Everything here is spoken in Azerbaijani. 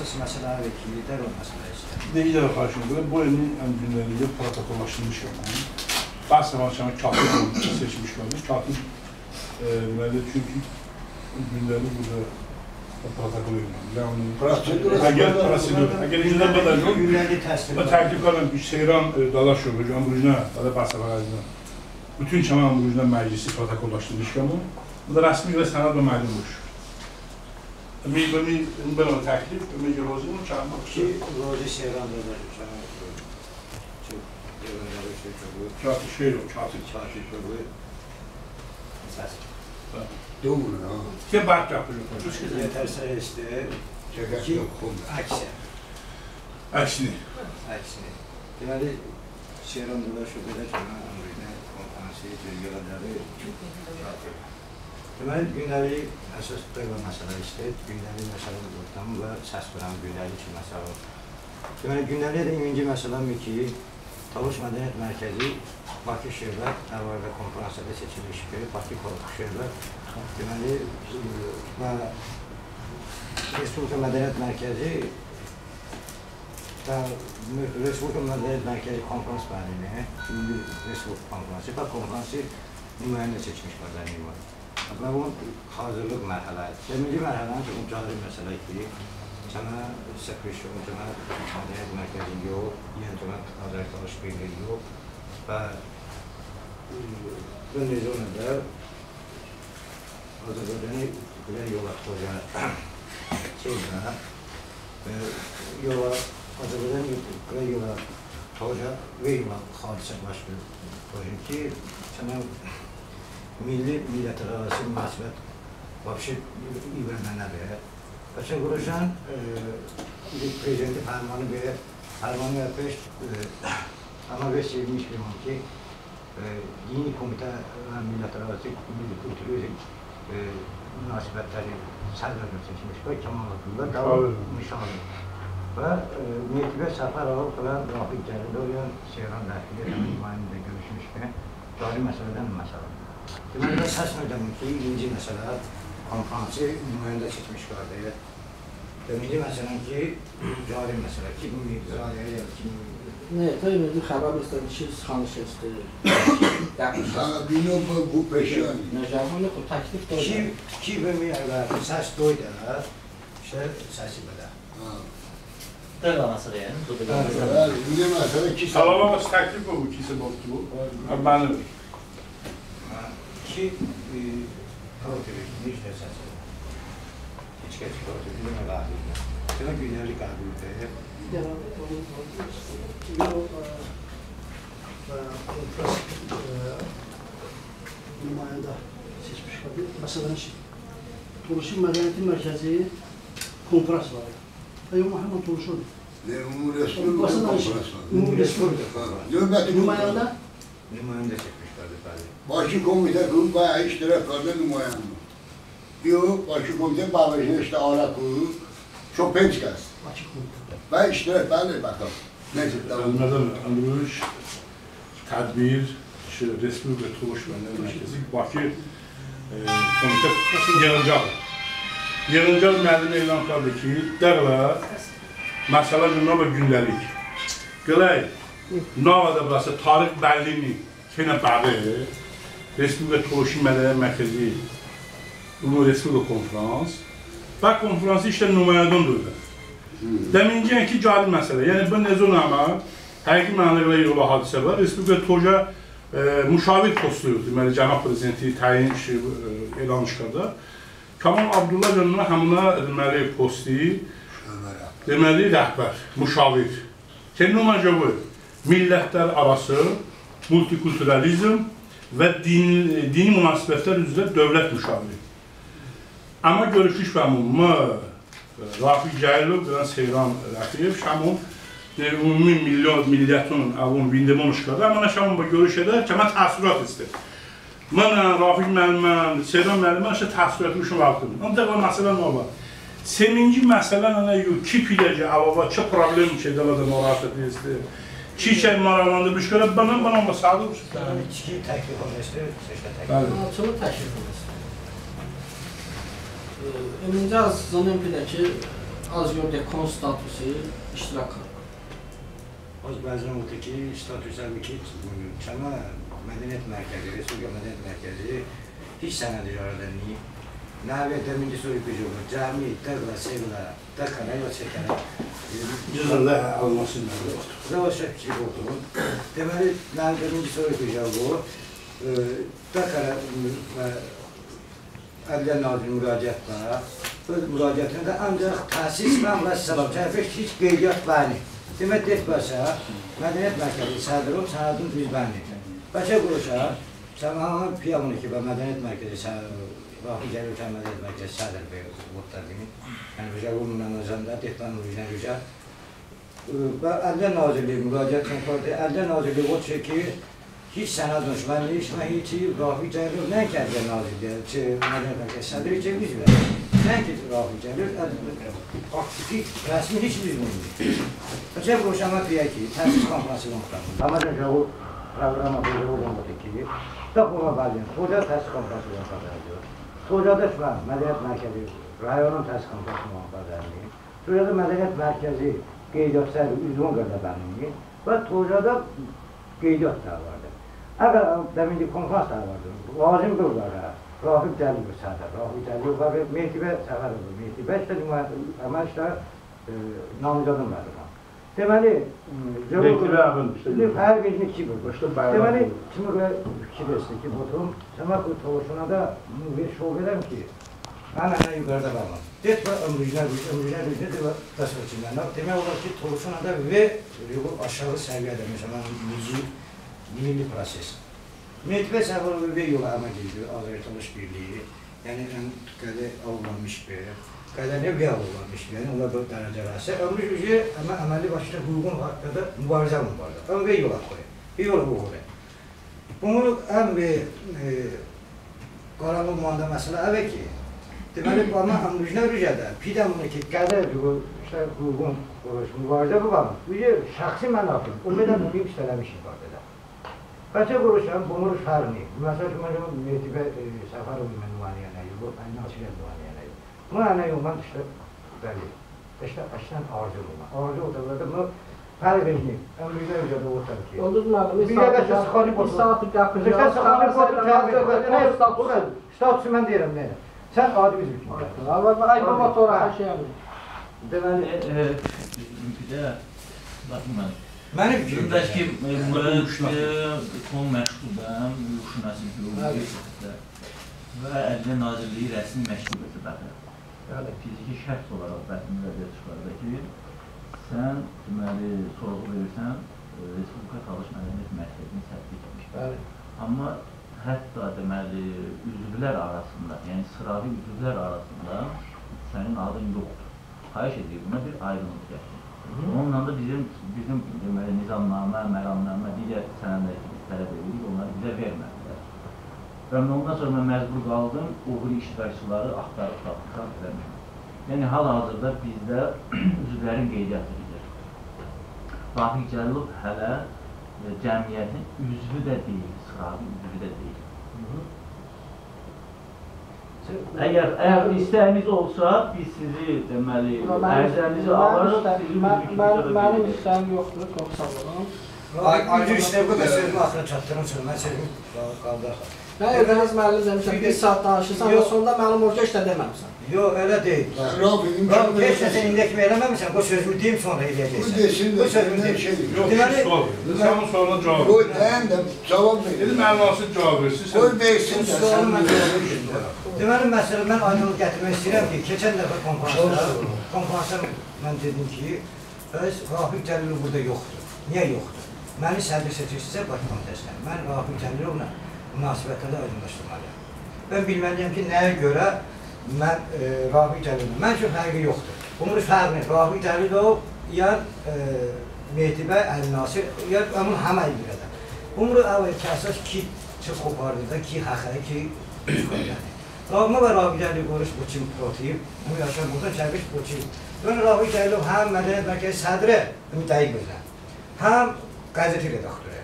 əsas məsələ ki, dərhal məsələ istəyir. Deyir də xahişim edirəm, bu ilin ən günlərində protokollaşdırmış qanun. Başsəmançanın katib seçmiş qanun. Katib deməli, çünki günləri burada protokol edirəm. Əgər icra qədər yox, təklif qalan Seyran Dadaşov, Ambrujna, Başsəmançanın bütün Kəmal Ambrujna məclisi protokollaşdırmış qanun. Bu da rəsmi və sənəd və məlummuş. Ben ona təklif, Ömür Rozinin çağırmaq ki, Rozi Seyran'da da katib şey yok, katib. Əsas. Doğru, ha. Ki, baş yapacaq. Yetərsə istəyir ki, Əksini. Deməli, Seyran'da da şübhədə Kəmal Ambrujna konferansı görevləri katib. Deməli, gündəlik əsas dəyəl məsələ istəyir, gündəlik məsələ ortamı və səs vuran gündəlik məsələ. Deməli, gündəlik də ikinci məsələmi ki, Talış Mədəniyyət Mərkəzi Bakı Şəhər Əlaqə Konferansiyada seçilmiş ki, Bakı Şəhər deməli, və Respublika Mədəniyyət Mərkəzi Respublika Mədəniyyət Mərkəzi Konferans bəlini, Respublika Konferansı və konferansı nümayəndə seçmiş bələni var. Və bu hazırlıq mərhələdir. Birinci mərhələnin çox cari məsələ ki, sənə Səkrişon, sənə Mədəniyyət Mərkəzi yox, yenə Azərbaycan Birliyi yox və bu nizamda Azərbaycanı belə yola tutacaq yola Azərbaycanı belə yola tutacaq və yola hadisə başlayır ki, sənə milli millətlərarası münasibət vəbşi ibrənənədir. Bəçə quruşan prezidenti fərmanı və fərmanı yapış ama və sevmiş bir ki yeni komitə və millətlərarası milli kültürü münasibətləri sədrədə seçmiş və Kemal haqqında davul müşahid. Və Mehdi bəy Səfərov falan Rafiq Cəlilov Seyran Rəhbili nümayəndə görüşmüş ki, cari məsələdən məsələ. Deməli, səs nödəmin ki, ikinci məsələ konferansı nümayəndə seçmiş qardadır. Birinci məsələn ki, cari məsələ, 2000 Ne, tabii xəbər istədi ki, xanış istəyir. Bino bu peşan. Necəmanı o təklif də ki, və səs doydu, səsi belə. Dərhal məsələ yəni, bu da Bir məsələ ki, Salalamaz təklif bu, ikisi boktu. Mənim. Ki, protein, necə səsi. Heç kəs protein, nə qəbuldur. Belə günləri qəbuldur. Nümayəndə seçmiş qabil. Məsələn, Tuluşun Mədəniyyəti Mərkəzi konferans var. Yox, həmən Tuluşun. Ümumi Respublika konferansı var. Ümumi Respublika. Nümayəndə? Nümayəndə seçmiş qabil, bəli. Bakı Komitə qurub bayağı iştirak qarda nümayəndə. Yox, Bakı Komitə bağışına işte ara qurub, çox pençkəs. Bakı Komitə. Və iştirak bəli, baxaq. Əlmədən Andruş, tədbir, Respublika Tuluş Mədəniyyət Mərkəzi, Bakı Komitə yığıncaq. Yığıncaq müəllim elan qardır ki, dərlə məsələ növ gündəlik. Qılay, Navada burası tarix bəllini kenə bəli, Respublika Tuluş Mədəniyyət Mərkəzi, Ümumi Respublika Konferans və konferansı işlə nümayədən döyülür. Dəminciyən ki, cari məsələ, yəni bu nezonama həqiqi mənələrlə yola hadisə var. Respublika Toja müşavir postuyur, deməli, Cənab Prezidenti təyin elan çıxarda. Kamal Abdullah Cənabına həmuna, deməli, postu, deməli, rəhbər, müşavir. Kendinə bu, millətlər arası multikulturalizm və dini münasibətlər üzrə dövlət müşaviri. Amma görüşmüş məmumma Rafiq Cəlilov və Seyran Rəfiyev şəmun ümumi milliyyətin avun vindəmon çıxardı. Amma şəmun görüş edər ki, mən təəssürat istəyir. Mən Rafiq müəllimən, Seyran müəllimən təəssür etmişim vaxtım. Ancaq o məsələ nə var? Seminci məsələ nə yox, ki piləcə, avava, ki problem ki edələdə narahat edir. Ki şey maraqlandırmış görə, bana olma sağdır. İki təklif olmuşdur, seçdə təklif. Açılı təklif olmuşdur. Ömüncə zaman bir də ki, az gördük kon statusu iştirak. Az bəzən oldu ki, statüsəli ki, Kəmal Mədəniyyət Mərkəzi, Respublika Mədəniyyət Mərkəzi hiç sənədi yaradanıyım. Nəviyyətdə minci soru gücümü, cəmi, dəqlə, sevlə, dəqələ, yox çəkələ. Cüzəndə alması yoxdur. Rəvaşə fikir oldu. Deməli, nəviyyətdə minci soru gücümü, dəqələ və Ədliyyə Naziri müraciət var. Öz müraciətində ancaq təsis və müəssisələr, tərəfək heç qeydiyyat bəni. Demək, detbəsə, Mədəniyyət Mərkəzi sədri sənədin düzbənlidir. Bəşə quruşa, Səmanın piyamını ki, Mədəniyyət Mərkəzi, Rafi Cəlil Ölkən Mədəniyyət Mərkəzi sədr bəy muhtəqimi, yəni Rüzə Qulundan özəndə, Detbanın Rüzə Rüzə. Və Ədliyyə Nazirliyi müraciət konfordu, Ədliyyə Nazirliyi o ki, hiç sənəd danışmanı, heç Rafi Cəlil, nəinki Ədliyyə Nazirliyi, Mədəniyyət Mərkəzi sədri ki, biz verir. Nəinki Rafi Cəlil, aktifi, rəsmi heç biz bulundur. Bəşə quruşama deyək ki, təsis konfransı konfransı. Amma o proqrama böyle olmadı ki, Topluma Bazin, Toca təsis konfransı konfransı. Tocada şu an Mədəniyyət Mərkəzi, rayonun təsis konfransı konfransı. Tocada Mədəniyyət Mərkəzi qeydiyyat səhəri üzvün qədəbənliyi və Tocada qeydiyyat da vardı. Əgər deminci konfrans da vardı, lazım dururlar. Rafi Cəlil sədr, Rafi Cəlil var, Mehtibə səfər olur. Mehtibə əməl işlər namizadın verdi. Deməli, fərq edin ki, deməli, kimi fikir etsin ki, botum, səmək toluşuna da bir şov verəm ki, mən ənə yuqarıda qalmam. Det var ömrüclər rüzdə və təsvir içindən. Demək olar ki, toluşuna da və aşağı səviyyədə, məsələn, milli proses. Mehtibə səfər olur və yola əmək edir, Azərbaycan Birliyi, yəni qədə avlanmış bir. Qədəni və olmamış, yəni onlar bu dərəcələrsə, ömrü gücü əməli başda hüququn haqqında mübarizə mübarizə. Ömrü yola qoyur, bir yola qoyur. Bunu ən qaranlıq mühanda məsələ əvə ki, deməli, bana ömrücünə rücədə, pidəm bunu ki, qədə hüququn mübarizə bu qalır. Gücü, şəxsi mənafim, o qədər bunu istələmişik var dedi. Bəlkə quruşan, bunu fərni. Məsəl ki, mənim Mehtibə Səfərov nümaniyənəyi, bu Nasirə nümaniyənəyi. Bunu ənə yoldan işte, bəli, işte əşdən arzu olma. Arzu olmalı, bunu fərq edin. Ömrüdə üzədə otur ki. Olur müəllim, bir saatı qapıcı, statusu mən deyirəm, neylə? Sən adi bizim kimi. Ay, bu motora hər şey yapır. Deməli, bir də, baxın mən. Mənim fikrim də ki, kon məşğuldan, hüquqşünəsi hüququ və Ədliyyə Nazirliyi rəsmi məşğul edir baxır. Yəni, fiziki şəxs olaraq bətini vəziyyət çıxarda ki, sən deməli, sorğu verirsən, Respublika Talış Mədəniyyət Mərkəzini səhvlik etmiş. Amma hətta deməli, üzvlər arasında, yəni sıravi üzvlər arasında sənin adın yoxdur. Xahiş edir, buna bir aydınlıq gətirir. Onunla da bizim deməli, nizamnamə, məramnamə, digər sənədləri tələb edirik, onları bizə vermədilər. Və ondan sonra mən məcbur qaldım, uğur iştirakçıları axtarıb tapmışam. Yəni, hal-hazırda bizdə üzvlərin qeydiyyatı gedir. Rafiq Cəlilov hələ cəmiyyətin üzvü də deyil, sıravi üzvü də deyil. Əgər istəyiniz olsa, biz sizi, deməli, ərzənizi alırıq, mənim istəyim yoxdur, çox sağ olun. Ayrıca işte bu da sözümü axıra çatdırım üçün, mən sözümü qaldıraq. Mən Evləniz müəllim demişəm, bir saat danışırsan və sonunda mənim orta işlə deməmişsən. Yox, elə deyil. Heç nəsə indək eləməmişsən, bu sözümü deyim, sonra eləyəcəksən. Bu sözümü deyim. Yox, sən sonra cavab ver. Qoy, deyəm də cavab ver. Dedim, mənasız cavab versin. Qoy, versin də. Deməli, məsələ, mən aydınlıq gətirmək istəyirəm ki, keçən dəfə konferansda mən dedim ki, Rafiq Cəlilov burada yoxdur. Niyə yoxdur? Məni sədr seçirsinizə başkomitəsindən. Mən Rafiq Cəlilovla münasibətlərdə aydınlaşdırmalıyam. Mən bilməliyəm ki, nəyə görə mən Rafiq Cəlilov, mən üçün fərqi yoxdur. Bunun fərqini Rafiq Cəlilov ya Mehtibə Əl-Nasir, ya onun həməl bir qədər. Bunu əsas ki qopardı da, ki xəxəri, ki qoyardı. Rağma və Rafiq Cəlilov qoruş bu kimi protiyib, bunu yaşam buradan çərbiş bu kimi. Dönü Rafiq Cəlilov həm Mədəniyyət Mərkəzi sədri, mütəyiq bilən, həm qəzeti redaktörü.